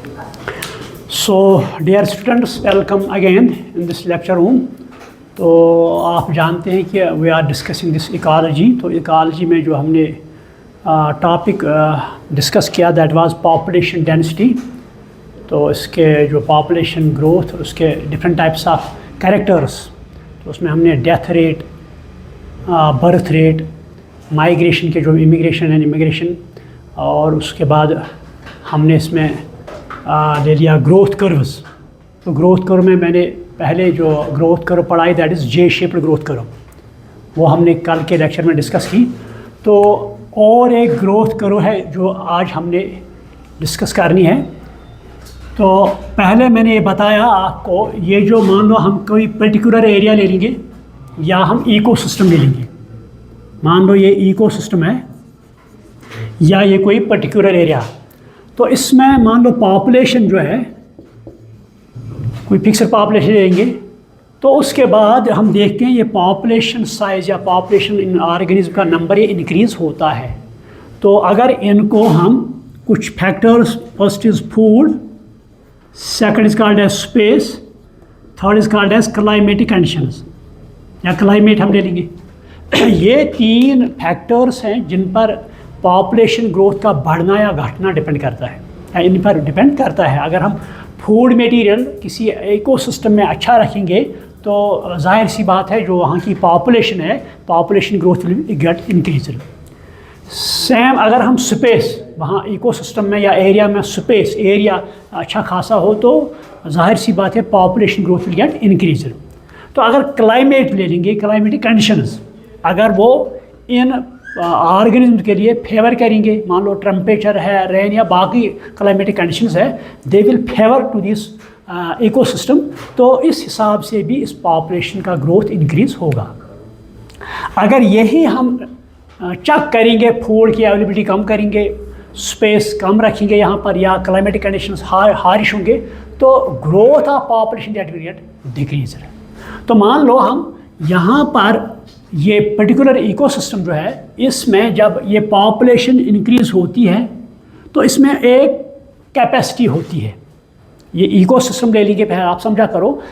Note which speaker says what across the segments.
Speaker 1: So dear students, welcome again in this lecture room. तो आप जानते हैं कि we are discussing this ecology. तो इकोलॉजी में जो हमने टॉपिक डिस्कस किया दैट वाज पॉपुलेशन डेंसिटी। तो इसके जो पॉपुलेशन ग्रोथ, उसके डिफरेंट टाइप्स ऑफ कैरेक्टर्स, तो उसमें हमने death rate, birth rate, migration के जो इमिग्रेशन एंड इमिग्रेशन, और उसके बाद हमने इसमें ले लिया ग्रोथ कर्व्स। तो ग्रोथ कर्व में मैंने पहले जो ग्रोथ कर्व पढ़ाई that is J shaped growth curve, वो हमने कल के लेक्चर में डिस्कस की। तो और एक ग्रोथ कर्व है जो आज हमने डिस्कस करनी है। तो पहले मैंने ये बताया आपको, ये जो मान लो हम कोई पर्टिकुलर एरिया ले लेंगे या हम इकोसिस्टम ले लेंगे। मान लो ये इकोसिस्टम है या ये कोई पर्टिकुलर एरिया, तो इसमें मान लो पॉपुलेशन जो है, कोई फिक्सड पॉपुलेशन लेंगे, तो उसके बाद हम देखते हैं ये पॉपुलेशन साइज या पॉपुलेशन इन ऑर्गेनिज्म का नंबर ये इंक्रीज़ होता है। तो अगर इनको हम कुछ factors, first is food, second is called as space, third is called as climatic conditions या क्लाइमेट हम ले लेंगे। ये तीन फैक्टर्स हैं जिन पर पॉपुलेशन ग्रोथ का बढ़ना या घटना डिपेंड करता है, या इन पर डिपेंड करता है। अगर हम फूड मटेरियल किसी इकोसिस्टम में अच्छा रखेंगे तो जाहिर सी बात है जो वहाँ की पॉपुलेशन है, population growth will get increase. Same अगर हम स्पेस, वहाँ इकोसिस्टम में या एरिया में स्पेस एरिया अच्छा खासा हो तो जाहिर सी बात है population growth will get increase. तो अगर क्लाइमेट ले लेंगे, क्लाइमेटिक कंडीशंस, अगर वो इन ऑर्गेनिज्म के लिए फेवर करेंगे, मान लो टेम्परेचर है, रेन या बाकी क्लाइमेटिक कंडीशंस है, they will favour to this ecosystem. तो इस हिसाब से भी इस पॉपुलेशन का ग्रोथ इंक्रीज होगा। अगर यही हम चेक करेंगे, फूड की अवेलेबिलिटी कम करेंगे, स्पेस कम रखेंगे यहाँ पर, या क्लाइमेटिक कंडीशंस हारिश होंगे, तो growth of population that will get decrease. तो मान लो हम यहाँ पर ये पर्टिकुलर इकोसिस्टम जो है, इसमें जब ये पॉपुलेशन इंक्रीज होती है तो इसमें एक कैपेसिटी होती है। ये इकोसिस्टम ले लेंगे, पहले आप समझा करो,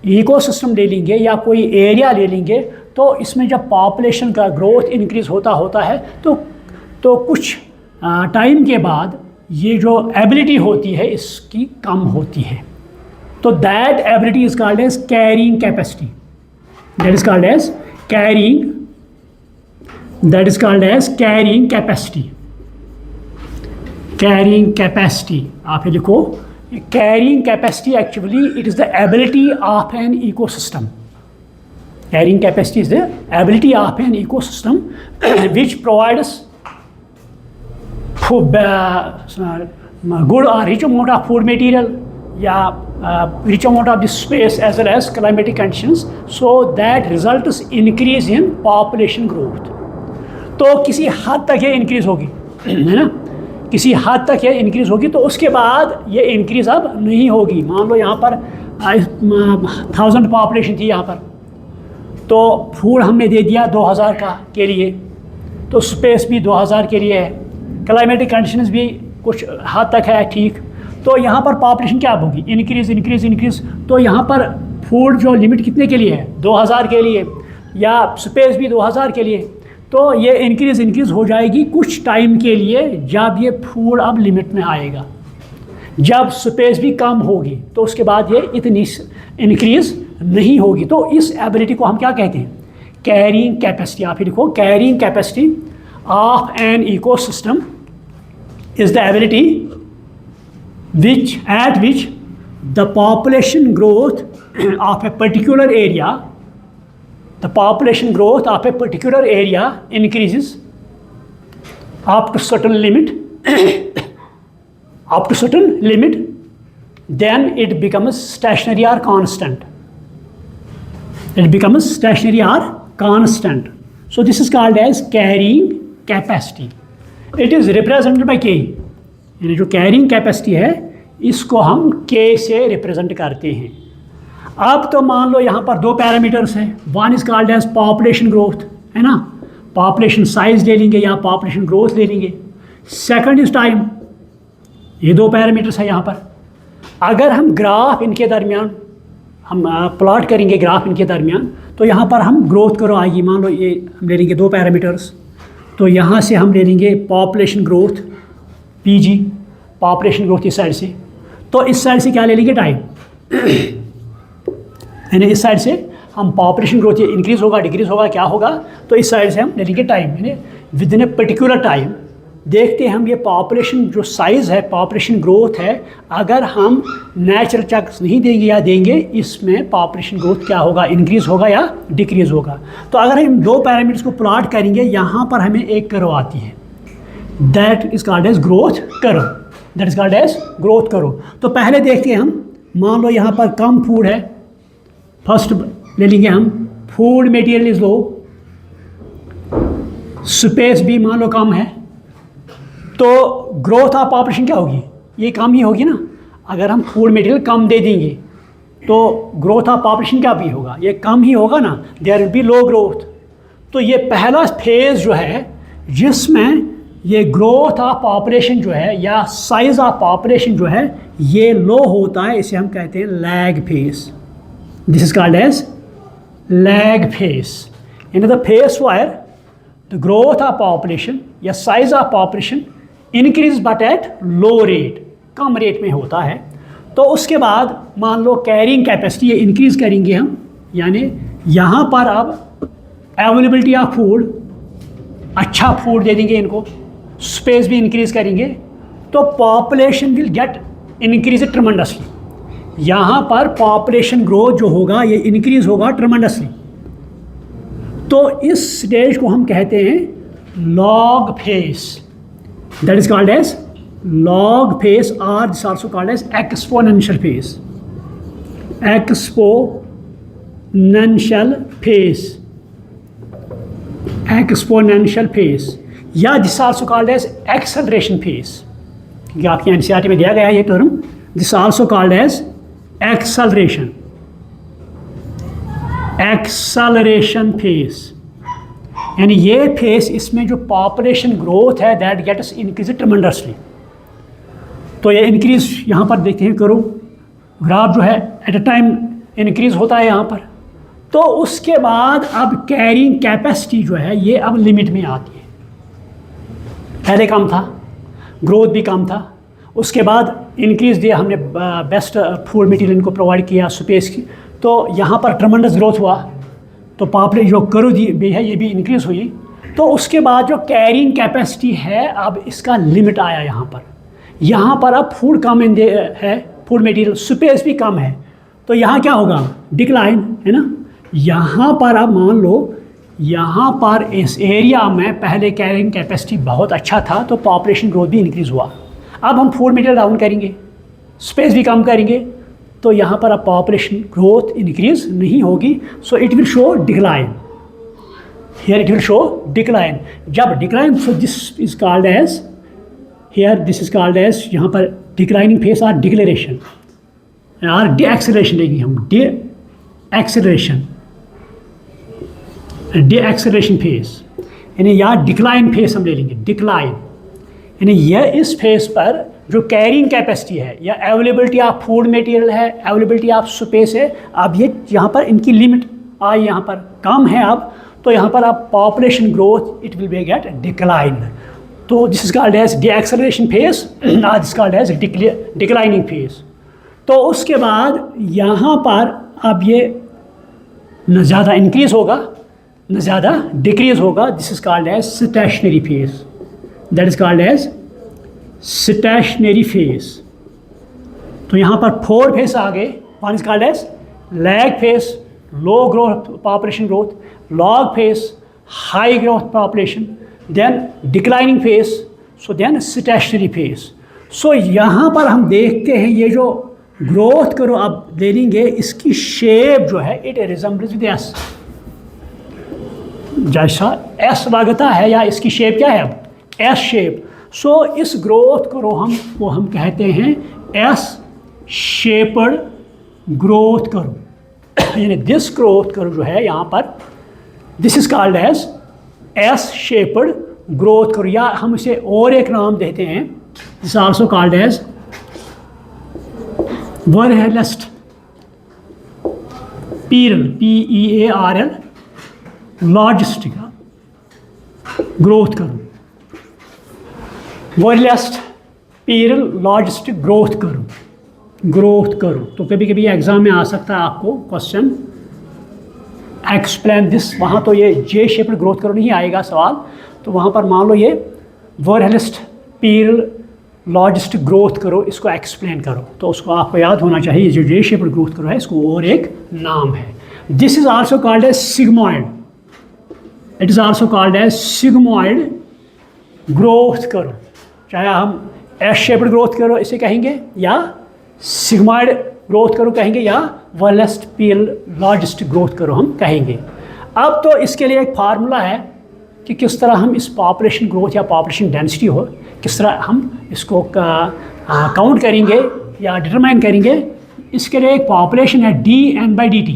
Speaker 1: इकोसिस्टम ले लेंगे या कोई एरिया ले लेंगे, तो इसमें जब पॉपुलेशन का ग्रोथ इंक्रीज होता है तो कुछ टाइम के बाद ये जो एबिलिटी होती है इसकी कम होती है। तो that ability is called as carrying capacity, that is called as carrying, that is called as carrying capacity। carrying capacity आप ये लिखो, carrying capacity actually it is the ability of an ecosystem। carrying capacity is the ability of an ecosystem which provides good or rich amount of food material या rich amount of the space as well as climatic conditions, so that results increase in population growth। तो किसी हद तक ये increase होगी, है ना, किसी हद तक ये इंक्रीज होगी। तो उसके बाद ये इंक्रीज अब नहीं होगी। मान लो यहाँ पर 1000 पॉपुलेशन थी यहाँ पर, तो फूड हमने दे दिया 2000 का के लिए, तो स्पेस भी 2000 के लिए है, क्लाइमेटिक कंडीशंस भी कुछ हद तक है ठीक। तो यहाँ पर पॉपुलेशन क्या होगी, इंक्रीज इंक्रीज इंक्रीज। तो यहाँ पर फूड जो लिमिट कितने के लिए है, 2000 के लिए, या स्पेस भी 2000 के लिए। तो ये इंक्रीज इंक्रीज हो जाएगी कुछ टाइम के लिए, जब ये फूड अब लिमिट में आएगा, जब स्पेस भी कम होगी, तो उसके बाद ये इतनी इंक्रीज नहीं होगी। तो इस एबिलिटी को हम क्या कहते हैं, कैरिंग कैपेसिटी। आप ही लिखो, carrying capacity of an ecosystem is the ability at which the population growth of a particular area, the population growth of a particular area increases up to certain limit, up to certain limit, then it becomes stationary or constant. It becomes stationary or constant. So this is called as carrying capacity. It is represented by K। यानी जो carrying capacity है इसको हम K से represent करते हैं। अब तो मान लो यहाँ पर दो पैरामीटर्स हैं, one is called as population growth, है ना, पॉपुलेशन साइज ले लेंगे या पॉपुलेशन ग्रोथ ले लेंगे। सेकंड इज टाइम, ये दो पैरामीटर्स है यहाँ पर, अगर हम ग्राफ इनके दरमियान हम प्लॉट करेंगे ग्राफ इनके दरमियान, तो यहाँ पर हम ग्रोथ करो आएगी। मान लो ये हम ले लेंगे 2 पैरामीटर्स, तो यहाँ से हम ले लेंगे population growth PG, population growth इस साइड से, तो इस साइड से क्या ले लेंगे टाइम यानी इस साइड से हम पॉपुलेशन ग्रोथ ये इंक्रीज़ होगा डिक्रीज़ होगा क्या होगा, तो इस साइड से हम ले लेंगे टाइम यानी with in a particular time. देखते हैं हम ये पॉपुलेशन जो साइज़ है पॉपुलेशन ग्रोथ है, अगर हम नेचुरल चक्स नहीं देंगे या देंगे, इसमें पॉपुलेशन ग्रोथ क्या होगा, इंक्रीज़ होगा या डिक्रीज़ होगा। तो अगर हम 2 पैरामीटर्स को प्लॉट करेंगे, यहाँ पर हमें एक कर्व आती है, that is called as growth curve, that is called as growth curve. तो पहले देखते हैं हम, मान लो यहाँ पर कम फूड है, फर्स्ट ले लेंगे हम, food material is low, space भी मान लो कम है, तो ग्रोथ ऑफ पॉपुलेशन क्या होगी, ये कम ही होगी ना। अगर हम फूड मटेरियल कम दे देंगे तो ग्रोथ ऑफ पॉपुलेशन क्या भी होगा, ये कम ही होगा ना, there will be low growth. तो ये पहला फेज़ जो है जिसमें ये ग्रोथ ऑफ पॉपुलेशन जो है या साइज ऑफ पॉपुलेशन जो है ये लो होता है, इसे हम कहते हैं lag phase. This is called as lag phase. In the phase where the growth of population या size of population increase but at low rate, कम रेट में होता है। तो उसके बाद मान लो कैरिंग कैपेसिटी ये इंक्रीज़ करेंगे हम, यानी यहाँ पर अब अवेलेबिलिटी ऑफ फूड, अच्छा फूड दे देंगे इनको, स्पेस भी इंक्रीज़ करेंगे, तो population will get increase tremendously. यहाँ पर पॉपुलेशन ग्रोथ जो होगा ये इंक्रीज़ होगा ट्रमेंडसली। तो इस स्टेज को हम कहते हैं log phase, that is called as log phase, or this also called as exponential phase, exponential phase, exponential phase, या this also called as acceleration phase, क्योंकि आपकी NCERT में दिया गया है ये term, this also called as acceleration, acceleration phase, यानी ये फेस, इसमें जो पॉपुलेशन ग्रोथ है दैट गेट्स इंक्रीज ट्रमेंडसली। तो ये इंक्रीज़ यहाँ पर देखते हैं करो, ग्राफ जो है एट अ टाइम इंक्रीज़ होता है यहाँ पर। तो उसके बाद अब कैरिंग कैपेसिटी जो है ये अब लिमिट में आती है। पहले कम था, ग्रोथ भी कम था, उसके बाद इंक्रीज़ दिया हमने, बेस्ट फूड मटेरियल इनको प्रोवाइड किया, स्पेस की, तो यहाँ पर ट्रमेंडस ग्रोथ हुआ, तो पॉपुलेशन जो कर्व भी है ये भी इंक्रीज़ हुई। तो उसके बाद जो कैरिंग कैपेसिटी है अब इसका लिमिट आया यहाँ पर अब फूड कम है, फूड मटेरियल, स्पेस भी कम है, तो यहाँ क्या होगा, डिक्लाइन है ना। यहाँ पर अब मान लो यहाँ पर इस एरिया में पहले कैरिंग कैपेसिटी बहुत अच्छा था, तो पॉपुलेशन ग्रोथ भी इंक्रीज़ हुआ। अब हम फूड मटेरियल डाउन करेंगे, स्पेस भी कम करेंगे, तो यहाँ पर अब पॉपुलेशन ग्रोथ इंक्रीज नहीं होगी, so it will show decline, here it will show decline. जब decline, so this is called as, here this is called as, यहाँ पर डिक्लाइनिंग फेस और डिक्लेरेशन और डी एक्सेलरेशन लेंगे हम, deceleration, deceleration phase, यानी या decline face हम ले लेंगे, डिक्लाइन, यानी यह इस फेस पर जो कैरिंग कैपेसिटी है या अवेलेबिलिटी ऑफ फूड मटेरियल है, अवेलेबिलिटी ऑफ स्पेस है, अब ये यहाँ पर इनकी लिमिट आई, यहाँ पर कम है अब, तो यहाँ पर अब population growth it will be get decline. तो this is called as deceleration phase, this called as declining phase. तो उसके बाद यहाँ पर अब ये न ज़्यादा इंक्रीज़ होगा न ज़्यादा डिक्रीज़ होगा, this is called as stationary phase, that is called as stationary phase. तो यहाँ पर 4 फेज आ गए, one is called as lag phase, low growth population growth, log phase, high growth population, then declining phase, so then stationary phase. So यहाँ पर हम देखते हैं ये जो ग्रोथ करो अब ले लेंगे, इसकी शेप जो है इट रिजेंबल्स विद एस, जैसा एस लगता है या इसकी शेप क्या है अब एस शेप। सो इस ग्रोथ को हम कहते हैं एस शेपड ग्रोथ करो, यानी दिस ग्रोथ करो जो है यहाँ पर, this is called as S shaped growth curve, या हम इसे और एक नाम देते हैं, this also called as Verhulst Pearl PEARL logistic growth curve, Verhulst पीरल largest growth करूँ। तो कभी कभी एग्जाम में आ सकता है आपको क्वेश्चन एक्सप्लेन दिस, वहाँ तो ये जे शेप्ड ग्रोथ करो नहीं आएगा सवाल, तो वहाँ पर मान लो ये वर्हेलेस्ट पीरल लार्जेस्ट ग्रोथ करो, इसको एक्सप्लेन करो। तो उसको आपको याद होना चाहिए, जो जे शेप्ड ग्रोथ करो है इसको और एक नाम है। This is also called as sigmoid, it is also called as sigmoid growth curve, चाहे हम एस शेप्ड ग्रोथ करो इसे कहेंगे, या सिग्मॉइड ग्रोथ करो कहेंगे, या वर्हेलेस्ट पीरल लार्जेस्ट ग्रोथ करो हम कहेंगे। अब तो इसके लिए एक फार्मूला है कि किस तरह हम इस पॉपुलेशन ग्रोथ या पॉपुलेशन डेंसिटी हो, किस तरह हम इसको काउंट करेंगे या डिटरमाइन करेंगे। इसके लिए एक पॉपुलेशन है dN/dt,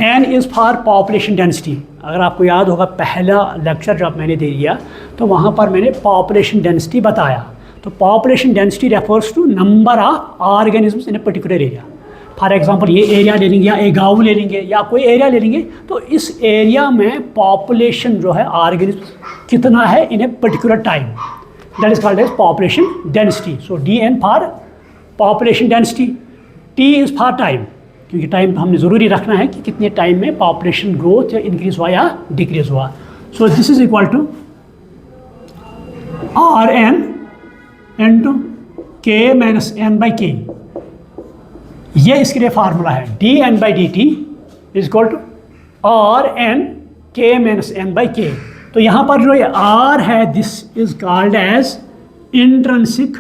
Speaker 1: N is for population density. अगर आपको याद होगा पहला लेक्चर जब मैंने दे दिया तो वहाँ पर मैंने पॉपुलेशन डेंसिटी बताया। तो population density refers to number of organisms in a particular area. For example ये एरिया ले लेंगे या एक गाँव ले लेंगे या कोई एरिया ले लेंगे, तो इस एरिया में पॉपुलेशन जो है ऑर्गेनिज्म कितना है in a particular time, that is called as population density. So DN for population density, T is for time, क्योंकि टाइम हमने ज़रूरी रखना है कि कितने टाइम में पॉपुलेशन ग्रोथ या इंक्रीज हुआ या डिक्रीज हुआ। So this is equal to RN into K minus N/K। ये इसके लिए फार्मूला है, dN/dt is equal to RN K minus N/K। तो यहाँ पर जो ये R है this is called as intrinsic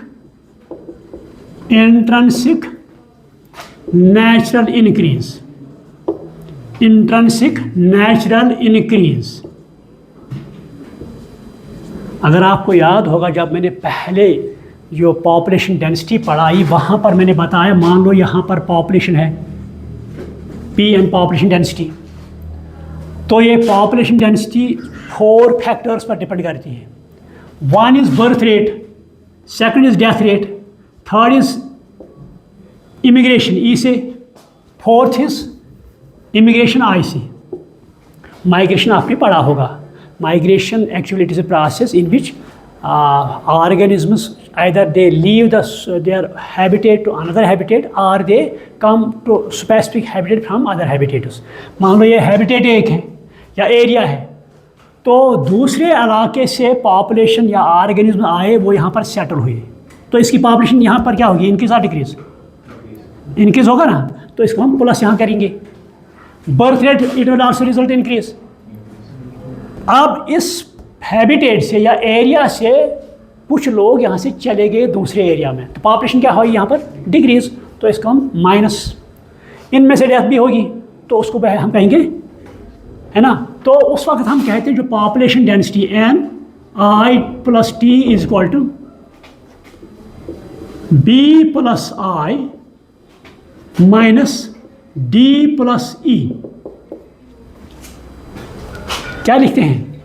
Speaker 1: natural increase, intrinsic natural increase. अगर आपको याद होगा जब मैंने पहले जो पॉपुलेशन डेंसिटी पढ़ाई वहाँ पर मैंने बताया, मान लो यहाँ पर पॉपुलेशन है PN पॉपुलेशन डेंसिटी, तो ये पॉपुलेशन डेंसिटी 4 फैक्टर्स पर डिपेंड करती है। 1 is birth rate, 2nd is death rate, 3rd is immigration E से, 4th इज़ इमिग्रेशन I से। माइग्रेशन आपने पढ़ा होगा। Migration actually it is a process in which organisms either they leave their habitat to another habitat or they come to specific habitat from other habitats। मान लो ये habitat एक है या area है, तो दूसरे इलाके से पॉपुलेशन या ऑर्गेनिज्म आए वो यहाँ पर सेटल हुए, तो इसकी पॉपुलेशन यहाँ पर क्या होगी, इंक्रीज और डिक्रीज, इंक्रीज होगा ना, तो इसको हम प्लस यहाँ करेंगे। Birth rate it will also result increase. अब इस हैबिटेट से या एरिया से कुछ लोग यहाँ से चले गए दूसरे एरिया में, तो पॉपुलेशन क्या होगी यहाँ पर, डिक्रीज, तो इसको हम माइनस। इनमें से डेथ भी होगी तो उसको हम कहेंगे, है ना, तो उस वक्त हम कहते हैं जो population density NI + T is equal to B + I minus D + E। क्या लिखते हैं,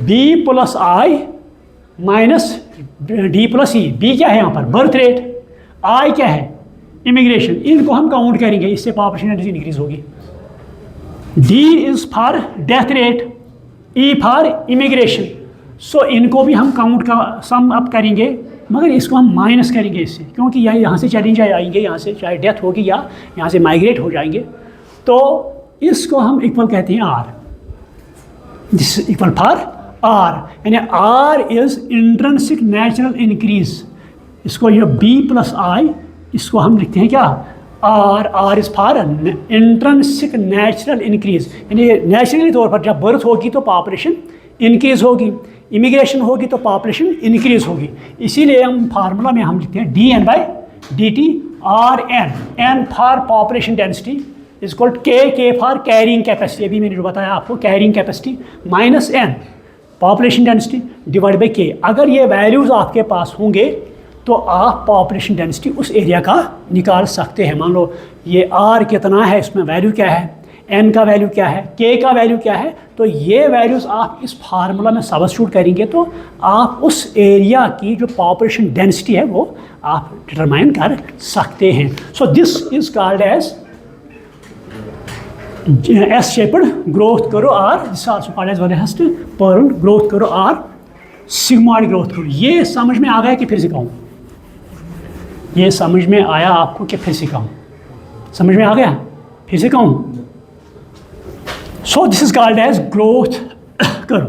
Speaker 1: B + I minus D + E। B क्या है यहाँ पर, बर्थ रेट, I क्या है, इमिग्रेशन। इनको हम काउंट करेंगे, इससे पॉपुलेशन डेंसिटी इंक्रीज होगी। D is for death rate, E for immigration. So इनको भी हम काउंट का सम अप करेंगे, मगर इसको हम माइनस करेंगे इससे, क्योंकि यहाँ से चैलेंज आएंगे, यहाँ से चाहे डेथ होगी या यहाँ से माइग्रेट हो जाएंगे, तो इसको हम इक्वल कहते हैं R। This is equal for R, यानी R is intrinsic natural increase. इसको ये B + I, इसको हम लिखते हैं क्या, R is for intrinsic natural increase, यानी नेचुरली तौर पर जब बर्थ होगी तो पॉपुलेशन इंक्रीज होगी, इमिग्रेशन होगी तो पॉपुलेशन इंक्रीज होगी। इसीलिए हम फार्मूला में हम लिखते हैं dN/dt RN, N for population density is called K for carrying capacity, अभी मैंने जो बताया आपको carrying capacity, minus N population density divide by K। अगर ये वैल्यूज़ आपके पास होंगे तो आप पॉपुलेशन डेंसिटी उस एरिया का निकाल सकते हैं। मान लो ये R कितना है, इसमें वैल्यू क्या है, n का वैल्यू क्या है, k का वैल्यू क्या है। तो ये वैल्यूज़ आप इस फार्मूला में सब्स्टिट्यूट करेंगे तो आप उस एरिया की जो पॉपुलेशन डेंसिटी है वो आप डिटरमाइन कर सकते हैं। So this is called as S shaped growth curve or, this also called as Verhulst Pearl growth curve or sigmoid growth curve. ये समझ में आ गया कि फिर से कहूँ, ये समझ में आया आपको कि फिर से कहूँ, समझ में आ गया फिर से कहूँ। So this is called as growth curve.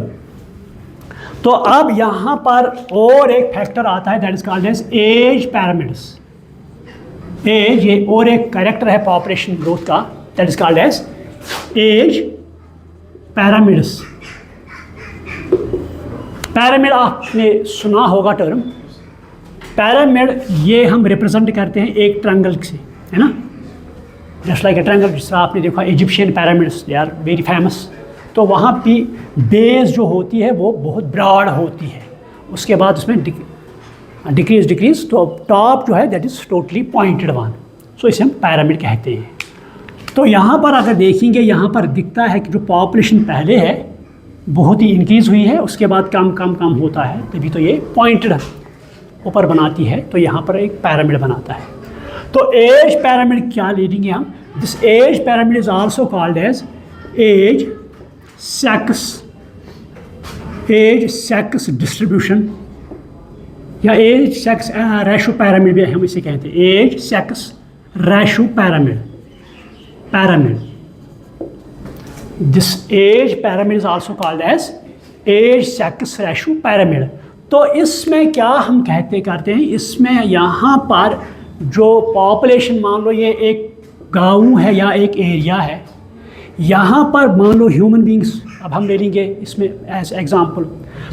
Speaker 1: तो अब यहाँ पर और एक फैक्टर आता है that is called as age parameters. Age ये और एक कैरेक्टर है पॉपुलेशन ग्रोथ का that is called as age parameters. Pyramid आपने सुना होगा टर्म। पैरामिड ये हम रिप्रेजेंट करते हैं एक ट्रायंगल से, है ना, जस्ट लाइक ए ट्रायंगल। जिस तरह आपने देखा Egyptian pyramids, they are very famous. तो वहाँ पे बेस जो होती है वो बहुत ब्रॉड होती है, उसके बाद उसमें डिक्रीज तो टॉप जो है that is totally pointed one. So इसे हम पैरामिड कहते हैं। तो यहाँ पर अगर देखेंगे, यहाँ पर दिखता है कि जो पॉपुलेशन पहले है बहुत ही इंक्रीज़ हुई है, उसके बाद कम कम कम होता है, तभी तो ये पॉइंटेड ऊपर बनाती है, तो यहाँ पर एक पैरामिड बनाता है। तो एज पैरामिड क्या ले लेंगे हम, this age pyramid is also called as age sex distribution या एज सेक्स रेशो पैरामिड भी हम इसे कहते हैं, age sex ratio pyramid. This age pyramid is also called as age sex ratio pyramid। तो इसमें क्या हम करते हैं, इसमें यहाँ पर जो पॉपुलेशन, मान लो ये एक गांव है या एक एरिया है, यहाँ पर मान लो ह्यूमन बींग्स अब हम ले लेंगे इसमें एज एग्जांपल।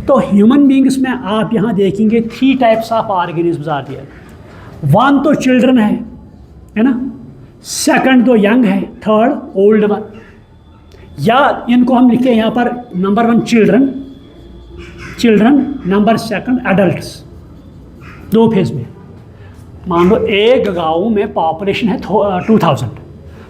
Speaker 1: तो ह्यूमन बींग्स में आप यहाँ देखेंगे 3 types of organisms are there. 1 तो चिल्ड्रन है ना, 2nd तो यंग है, 3rd ओल्ड वन। या इनको हम लिखते हैं यहाँ पर number 1 children, number 2 adults, 2 phase में। मान लो एक गाँव में पॉपुलेशन है 2000,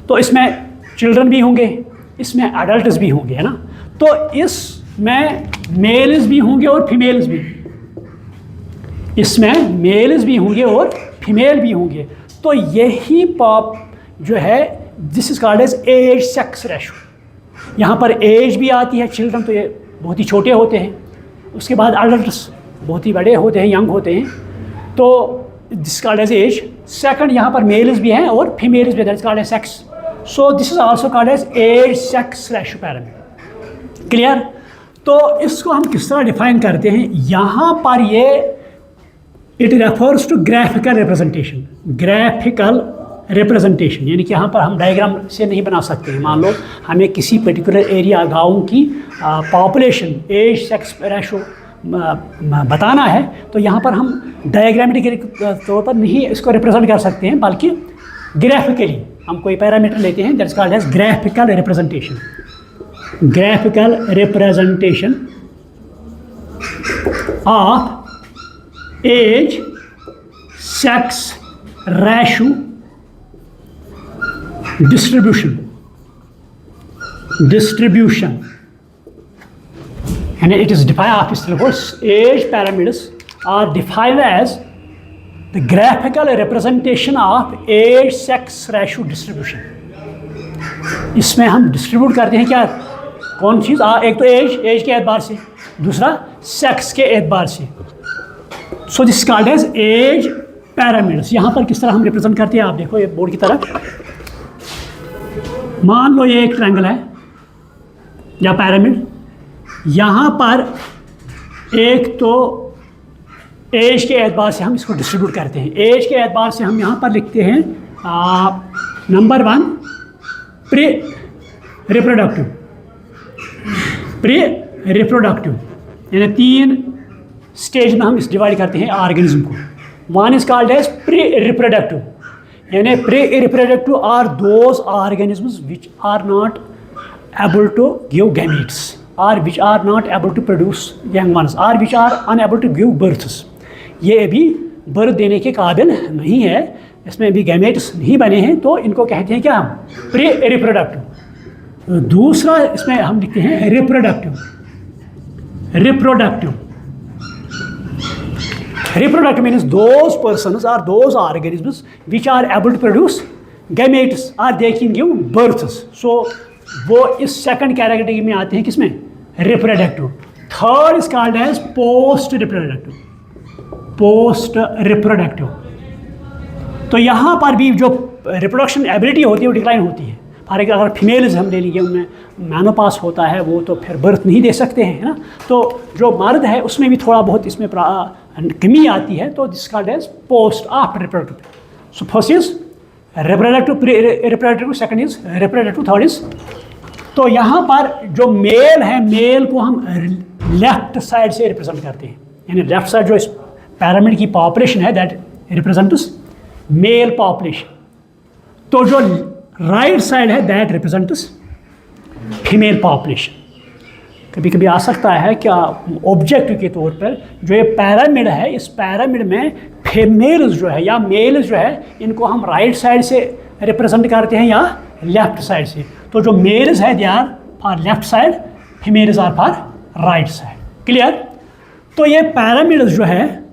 Speaker 1: तो इसमें चिल्ड्रन भी होंगे, इसमें एडल्ट्स भी होंगे, है ना। तो इसमें मेल्स भी होंगे और फीमेल्स भी, इसमें मेल्स भी होंगे और फीमेल भी होंगे। तो यही पॉप जो है this is called as age sex ratio. यहाँ पर एज भी आती है, चिल्ड्रन तो ये बहुत ही छोटे होते हैं, उसके बाद एडल्ट्स बहुत ही बड़े होते हैं, यंग होते हैं, तो this called as as. 2nd यहाँ पर मेल्स भी हैं और फीमेल्स भी, that is called as sex. So this is also called as age sex ratio pyramid. Clear. तो इसको हम किस तरह डिफाइन करते हैं, यहाँ पर ये it refers to graphical representation. Graphical representation यानी कि यहाँ पर हम डायग्राम से नहीं बना सकते हैं। मान लो हमें किसी पर्टिकुलर एरिया गाँव की पॉपुलेशन एज सेक्स रेशो बताना है, तो यहाँ पर हम डायग्रामेटिक तौर पर नहीं इसको रिप्रेजेंट कर सकते हैं, बल्कि ग्राफिकली हम कोई पैरामीटर लेते हैं that is called as graphical representation. Graphical representation of age sex ratio distribution and it is defined after syllabus. Age pyramids are defined as the graphical representation of age sex ratio distribution। इसमें हम distribute करते हैं क्या, कौन चीज़, एक तो as के एतबार से, दूसरा सेक्स के एतबार से। So this called as age pyramids. यहाँ पर किस तरह हम रिप्रेजेंट करते हैं, आप देखो ये बोर्ड की तरफ। मान लो ये एक ट्रायंगल है या पैरामिड, यहाँ पर एक तो एज के एतबार से हम इसको डिस्ट्रीब्यूट करते हैं। एज के एतबार से हम यहाँ पर लिखते हैं नंबर 1 प्री रिप्रोडक्टिव यानी 3 स्टेज में हम इस डिवाइड करते हैं ऑर्गेनिज्म को। 1 is called as pre reproductive यानी pre reproductive are those organisms which are not able to give gametes और which are not able to produce young ones और which are unable to give births. ये अभी birth देने के काबिल नहीं है, इसमें अभी गैमेट्स नहीं बने हैं, तो इनको कहते हैं क्या हम प्री रिप्रोडक्टिव। दूसरा इसमें हम लिखते हैं reproductive. Reproductive means those persons or those organisms which are able to produce gametes or they can give births. So वो इस सेकंड कैटेगरी में आते हैं किसमें? Reproductive. Third is called as post reproductive. तो यहाँ पर भी जो रिप्रोडक्शन एबिलिटी होती है वो डिक्लाइन होती है। फॉर एग्जाम्पल अगर फीमेल्स हम ले लीजिए, उनमें मेनोपास होता है, वो तो फिर बर्थ नहीं दे सकते हैं, है ना। तो जो मर्द है उसमें भी थोड़ा बहुत इसमें कमी आती है, तो this called as post after reproductive. So first is reproductive, second is reproductive, third is. तो यहाँ पर जो मेल है, मेल को हम लेफ्ट साइड से रिप्रेजेंट करते हैं, यानी लेफ्ट साइड जो इस पैरामिड की पॉपुलेशन है दैट रिप्रेजेंट्स मेल पॉपुलेशन। तो जो राइट साइड है दैट रिप्रेजेंट्स फीमेल पॉपुलेशन। कभी कभी आ सकता है क्या ऑब्जेक्टिव के तौर पर जो ये पैरामिड है, इस पैरामिड में फीमेल्स जो है या मेल्स जो है इनको हम राइट साइड से रिप्रेजेंट करते हैं या लेफ्ट साइड से। तो जो मेल्स है they are for left side, females are for right side. Clear? तो ये पैरामिड्स जो है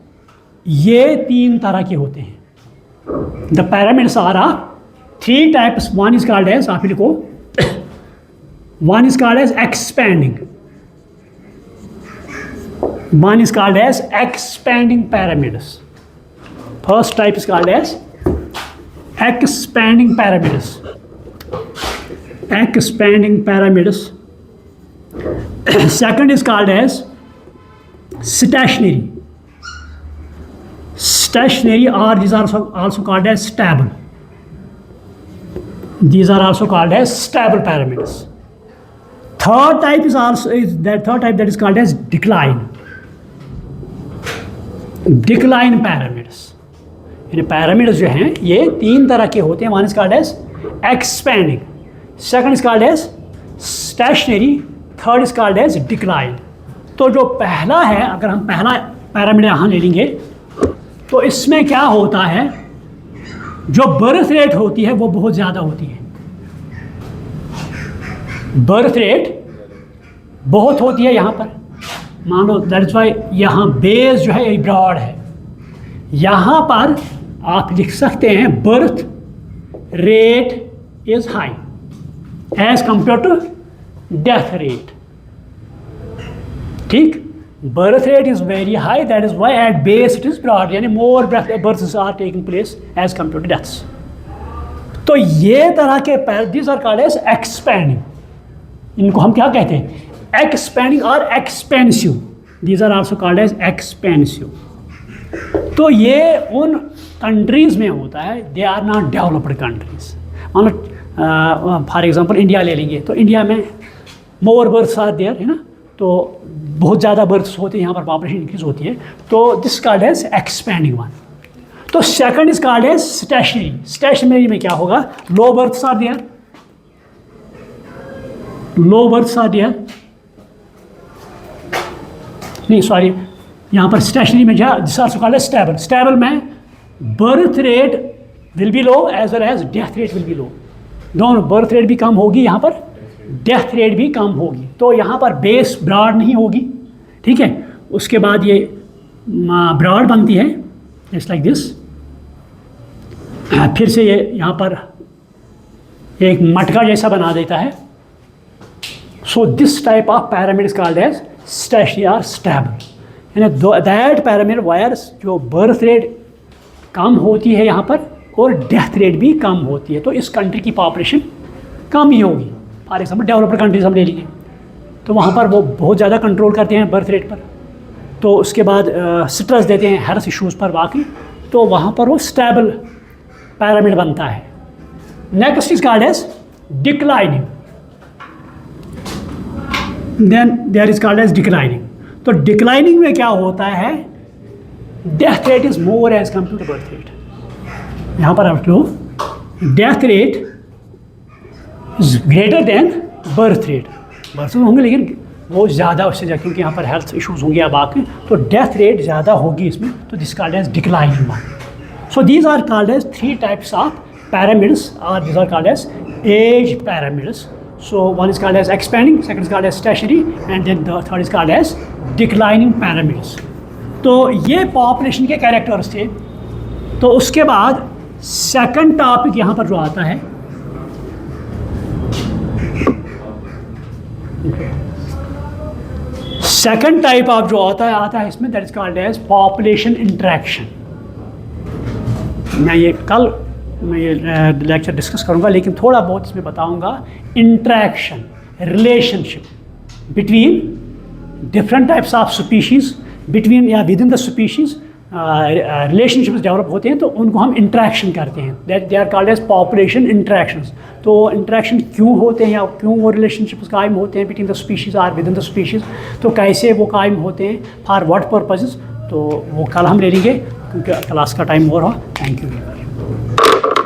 Speaker 1: ये तीन तरह के होते हैं। The pyramids are three types. One is called as, आप लिखो, one is called as expanding, one is called as expanding pyramids. First type is called as expanding pyramids. Second is called as stationary, or these are also called as stable. These are also called as stable pyramids. Third type that is called as decline pyramids. यानी pyramids जो हैं ये तीन तरह के होते हैं। One is called as expanding, second is called as stationary, third is called as decline. तो जो पहला है, अगर हम पहला पैरामिड यहाँ ले लेंगे तो इसमें क्या होता है, जो बर्थ रेट होती है वो बहुत ज़्यादा होती है। बर्थ रेट बहुत होती है यहाँ पर। मान लो दैट्स वाई यहाँ बेस जो है ब्रॉड है। यहाँ पर आप लिख सकते हैं birth rate is high as compare to death rate. ठीक, birth rate is very high, that is why at base it is broad, यानी more births are taking place as compare to deaths. तो ये तरह के pyramids are called as expanding. इनको हम क्या कहते हैं? एक्सपैंडिंग और expensive. These are also called as expensive. तो ये उन कंट्रीज़ में होता है, they are not developed countries. मान लो फॉर एग्जांपल इंडिया ले लेंगे, तो इंडिया में मोर बर्थ्स आर देयर, है ना, तो बहुत ज़्यादा बर्थ्स होते हैं, यहाँ पर पॉपुलेशन इंक्रीज होती है, तो this called as expanding one. तो second is called as stationary. Stationary में क्या होगा? लो बर्थ्स आर देयर, नहीं सॉरी, यहाँ पर स्टेशनरी में क्या, this also called as stable. Stable में birth rate will be low as well as death rate will be low. दोनों, बर्थ रेट भी कम होगी यहाँ पर, डेथ रेट भी कम होगी। तो यहाँ पर बेस ब्रॉड नहीं होगी, ठीक है। उसके बाद ये ब्रॉड बनती है जस्ट लाइक दिस। फिर से ये यहाँ पर एक मटका जैसा बना देता है। So this type of pyramid is called as stationary और स्टेबल। यानी दैट पैरामिड वायर्स जो बर्थ रेट कम होती है यहाँ पर और डेथ रेट भी कम होती है, तो इस कंट्री की पॉपुलेशन कम ही होगी। फॉर एग्जाम्पल डेवलप्ड कंट्रीज हम ले लीजिए, तो वहाँ पर वो बहुत ज़्यादा कंट्रोल करते हैं बर्थ रेट पर, तो उसके बाद स्ट्रेस देते हैं हेल्थ इश्यूज़ पर बाकी, तो वहाँ पर वो स्टेबल पैरामिड बनता है। Next is called as declining, then there is called as declining. तो डिक्लाइनिंग में क्या होता है? Death rate is more as compare to birth rate. यहाँ पर आप लोग death rate is greater than birth rate. Birth होंगे लेकिन वो ज़्यादा उससे ज़्यादा, क्योंकि यहाँ पर हेल्थ इश्यूज़ होंगे या बाकी, तो डेथ रेट ज़्यादा होगी इसमें, तो this called as declining one. So these are called as three types of pyramids, or these are called as age pyramids. So one is called as expanding, second is called as stationary, and then the third is called as declining pyramids. तो ये population के characters थे। तो उसके बाद second topic यहाँ पर जो आता है, सेकंड टाइप ऑफ जो आता है इसमें, that is called as population interaction. मैं ये लेक्चर डिस्कस करूँगा, लेकिन थोड़ा बहुत इसमें बताऊँगा interaction, relationship between different types of species, between या within the species relationships develop होते हैं, तो उनको हम इंटरेक्शन करते हैं, that they are called as population interactions. तो इंटरेक्शन क्यों होते हैं या क्यों वो रिलेशनशिप्स कायम होते हैं बिटवीन द स्पीशीज़ और विद इन द स्पीशीज़, तो कैसे वो कायम होते हैं, फॉर व्हाट पर्पसेस, तो वो कल हम ले लेंगे क्योंकि क्लास का टाइम हो रहा। Thank you.